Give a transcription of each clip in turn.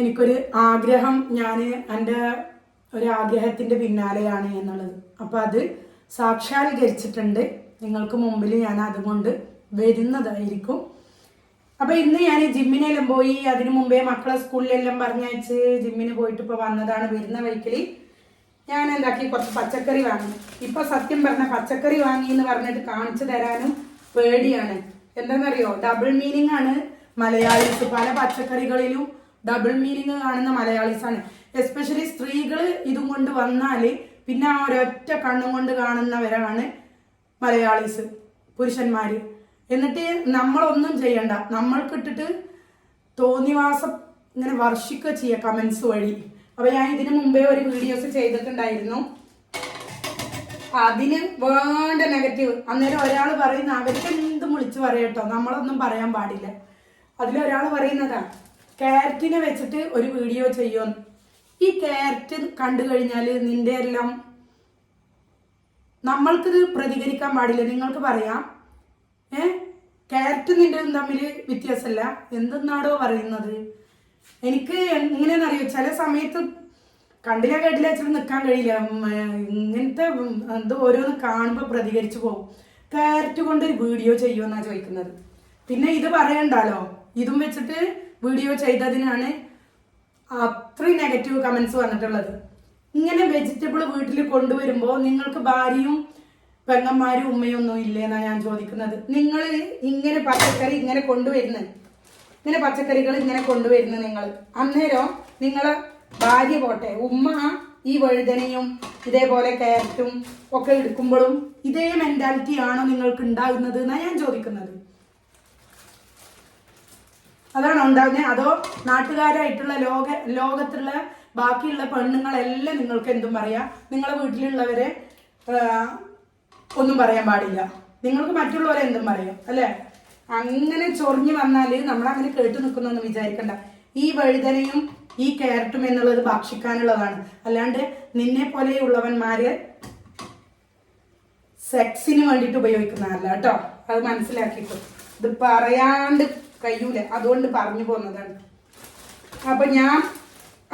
എനിക്കൊരു ആഗ്രഹം, ഞാൻ എൻ്റെ ഒരു ആഗ്രഹത്തിൻ്റെ പിന്നാലെയാണ് എന്നുള്ളത്. അപ്പോൾ അത് സാക്ഷാത്കരിച്ചിട്ടുണ്ട്. നിങ്ങൾക്ക് മുമ്പിൽ ഞാൻ അതുകൊണ്ട് വരുന്നതായിരിക്കും. അപ്പോൾ ഇന്ന് ഞാൻ ജിമ്മിനെല്ലാം പോയി, അതിനു മുമ്പേ മക്കളെ സ്കൂളിലെല്ലാം പറഞ്ഞയച്ച് ജിമ്മിന് പോയിട്ട് ഇപ്പോൾ വന്നതാണ്. വരുന്ന വഴിക്കൽ ഞാൻ എന്താക്കി, കുറച്ച് പച്ചക്കറി വാങ്ങി. ഇപ്പോൾ സത്യം പറഞ്ഞ പച്ചക്കറി വാങ്ങി എന്ന് പറഞ്ഞിട്ട് കാണിച്ചു തരാനും പേടിയാണ്. എന്താണെന്നറിയോ, ഡബിൾ മീനിങ് ആണ് മലയാളീസ്. പല പച്ചക്കറികളിലും ഡബിൾ മീനിങ് കാണുന്ന മലയാളീസാണ്. എസ്പെഷ്യലി സ്ത്രീകൾ ഇതും കൊണ്ട് വന്നാൽ പിന്നെ ആ ഒരൊറ്റ കണ്ണും കൊണ്ട് കാണുന്നവരാണ് മലയാളീസ്, പുരുഷന്മാർ. എന്നിട്ട് നമ്മളൊന്നും ചെയ്യണ്ട, നമ്മൾക്കിട്ടിട്ട് തോന്നിവാസം ഇങ്ങനെ വർഷിക്കുക ചെയ്യുക കമൻസ് വഴി. അപ്പോൾ ഞാൻ ഇതിനു മുമ്പേ ഒരു വീഡിയോസ് ചെയ്തിട്ടുണ്ടായിരുന്നു. അതിന് വേണ്ട നെഗറ്റീവ്. അന്നേരം ഒരാൾ പറയുന്ന അവർക്ക് എന്തും വിളിച്ച് പറയട്ടോ, നമ്മളൊന്നും പറയാൻ പാടില്ല. അതിലൊരാൾ പറയുന്നതാ, ക്യാരറ്റിനെ വെച്ചിട്ട് ഒരു വീഡിയോ ചെയ്യുമെന്ന്. ഈ ക്യാരറ്റ് കണ്ടു കഴിഞ്ഞാൽ നിന്റെ എല്ലാം നമ്മൾക്കിത് പ്രതികരിക്കാൻ പാടില്ല. നിങ്ങൾക്ക് പറയാം, ക്യാരറ്റ് നിന്റെ തമ്മിൽ വ്യത്യാസമല്ല, എന്തെന്നാടോ പറയുന്നത്. എനിക്ക് എങ്ങനെയാണെന്നറിയോ, ചില സമയത്ത് കണ്ടില്ല കേട്ടില്ല വെച്ചിട്ട് നിൽക്കാൻ കഴിയില്ല. ഇങ്ങനത്തെ എന്തോ ഓരോന്ന് കാണുമ്പോൾ പ്രതികരിച്ചു പോകും. ക്യാരറ്റ് കൊണ്ട് ഒരു വീഡിയോ ചെയ്യുമെന്നാണ് ചോദിക്കുന്നത്. പിന്നെ ഇത് പറയണ്ടല്ലോ, ഇതും വെച്ചിട്ട് വീഡിയോ ചെയ്തതിനാണ് അത്രയും നെഗറ്റീവ് കമൻസ് വന്നിട്ടുള്ളത്. ഇങ്ങനെ വെജിറ്റബിൾ വീട്ടിൽ കൊണ്ടുവരുമ്പോൾ നിങ്ങൾക്ക് ഭാര്യയും പെങ്ങന്മാരും ഉമ്മയൊന്നും ഇല്ലേന്നാണ് ഞാൻ ചോദിക്കുന്നത്. നിങ്ങൾ ഇങ്ങനെ പച്ചക്കറി ഇങ്ങനെ കൊണ്ടുവരുന്നത്, ഇങ്ങനെ പച്ചക്കറികൾ ഇങ്ങനെ കൊണ്ടുവരുന്നത് നിങ്ങൾ, അന്നേരം നിങ്ങളെ ഭാര്യ പോട്ടെ, ഉമ്മ ഈ വഴുതനയും ഇതേപോലെ ക്യാരറ്റും ഒക്കെ എടുക്കുമ്പോഴും ഇതേ മെന്റാലിറ്റി ആണോ നിങ്ങൾക്ക് ഉണ്ടാകുന്നത് എന്നാണ് ഞാൻ ചോദിക്കുന്നത്. അതാണോ ഉണ്ടാകുന്നത്? അതോ നാട്ടുകാരായിട്ടുള്ള ലോകത്തുള്ള ബാക്കിയുള്ള പെണ്ണുങ്ങളെല്ലാം നിങ്ങൾക്ക് എന്തും പറയാം, നിങ്ങളെ വീട്ടിലുള്ളവരെ ഒന്നും പറയാൻ പാടില്ല, നിങ്ങൾക്ക് മറ്റുള്ളവരെ എന്തും പറയാം അല്ലേ? അങ്ങനെ ചൊറിഞ്ഞു വന്നാൽ നമ്മളങ്ങനെ കേട്ടു നിൽക്കുന്നൊന്നും വിചാരിക്കണ്ട. ഈ വഴുതനയും ഈ ക്യാരറ്റും എന്നുള്ളത് ഭക്ഷിക്കാനുള്ളതാണ്, അല്ലാണ്ട് നിന്നെ പോലെയുള്ളവന്മാര് സെക്സിന് വേണ്ടിയിട്ട് ഉപയോഗിക്കുന്നതല്ല കേട്ടോ. അത് മനസ്സിലാക്കിയിട്ടു. ഇത് പറയാണ്ട് കഴിയൂല, അതുകൊണ്ട് പറഞ്ഞു പോകുന്നതാണ്. അപ്പൊ ഞാൻ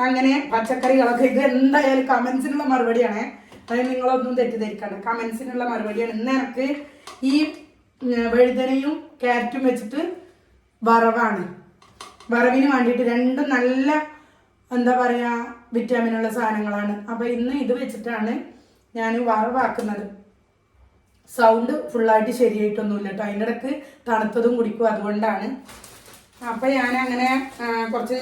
അങ്ങനെ പച്ചക്കറികളൊക്കെ, ഇത് എന്തായാലും കമന്റ്സിനുള്ള മറുപടിയാണ്. അത് നിങ്ങളൊന്നും തെറ്റിദ്ധരിക്കണ്ട, കമന്റ്സിനുള്ള മറുപടിയാണ്. ഇന്ന് എനിക്ക് ഈ വഴുതനയും ക്യാരറ്റും വെച്ചിട്ട് വറവാണ്. വറവിന് വേണ്ടിയിട്ട് രണ്ടും നല്ല എന്താ പറയുക വിറ്റാമിനുള്ള സാധനങ്ങളാണ്. അപ്പോൾ ഇന്ന് ഇത് വെച്ചിട്ടാണ് ഞാൻ വറവാക്കുന്നത്. സൗണ്ട് ഫുള്ളായിട്ട് ശരിയായിട്ടൊന്നുമില്ല കേട്ടോ, അതിൻ്റെ ഇടയ്ക്ക് തണുത്തതും കുടിക്കും, അതുകൊണ്ടാണ്. അപ്പം ഞാനങ്ങനെ കുറച്ച്